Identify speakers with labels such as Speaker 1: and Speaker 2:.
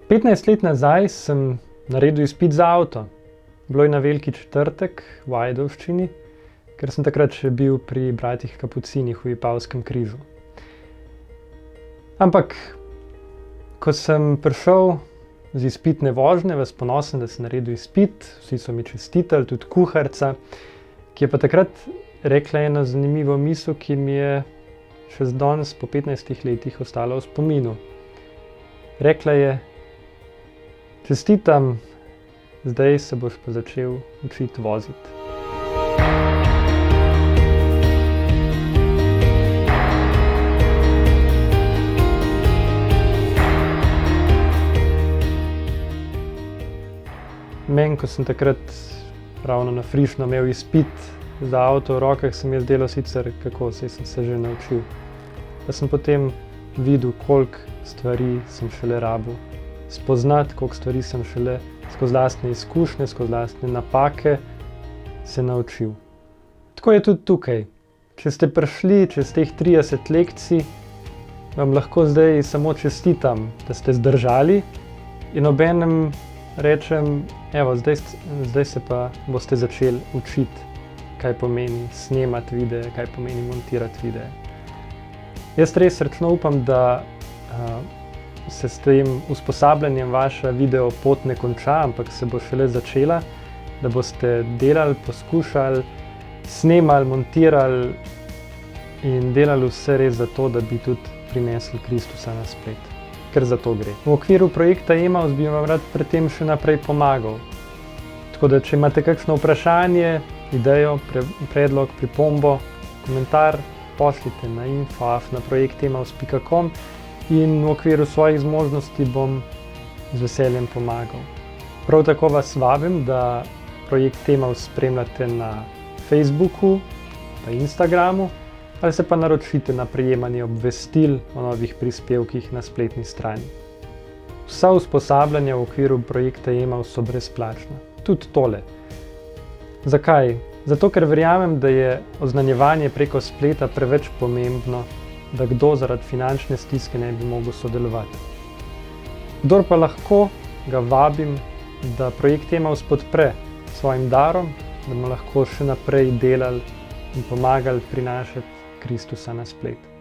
Speaker 1: 15 let nazaj sem naredil izpit za avto. Bilo je na Veliki četrtek v Ajdovščini, ker sem takrat še bil pri bratih Kapucinih v Vipavskem križu. Ampak, ko sem prišel z izpitne vožnje, vas ponosen, da sem naredil izpit, vsi so mi čestitali, tudi kuharica, ki je pa takrat rekla eno zanimivo misel, ki mi je še danes po 15 letih ostala v spominu. Rekla je: čestitam, zdaj se boš pa začel učiti voziti. Meni, ko sem takrat ravno na frišno imel izpit za avto v rokah, se mi je zdelo sicer, kako, saj sem se že naučil. Pa sem potem videl, koliko stvari sem šele rabil spoznati, koliko stvari sem šele skozi lastne izkušnje, skozi lastne napake se naučil. Tako je tudi tukaj. Če ste prišli čez teh 30 lekcij, vam lahko zdaj samo čestitam, da ste zdržali in obenem rečem, evo, zdaj se pa boste začeli učiti, kaj pomeni snemati videe, kaj pomeni montirati videe. Jaz res srčno upam, da se s tem usposabljanjem vaša video pot ne konča, ampak se bo šele začela, da boste delali, poskušali, snemali, montirali in delali vse res za to, da bi tudi prinesli Kristusa na splet. Ker za to gre. V okviru projekta Emaus bi vam rad pri tem še naprej pomagal. Tako da, če imate kakšno vprašanje, idejo, predlog, pripombo, komentar, pošljite na info@projektemaus.com in v okviru svojih zmožnosti bom z veseljem pomagal. Prav tako vas vabim, da projekt Emaus spremljate na Facebooku, na Instagramu ali se pa naročite na prejemanje obvestil o novih prispevkih na spletni strani. Vsa usposabljanja v okviru projekta Emaus so brezplačna. Tudi tole. Zakaj? Zato, ker verjamem, da je oznanjevanje preko spleta preveč pomembno, da kdo zaradi finančne stiske ne bi mogel sodelovati. Kdor pa lahko, ga vabim, da projekt Emaus podpre s svojim darom, da bomo lahko še naprej delali in pomagali prinašati Kristusa na splet.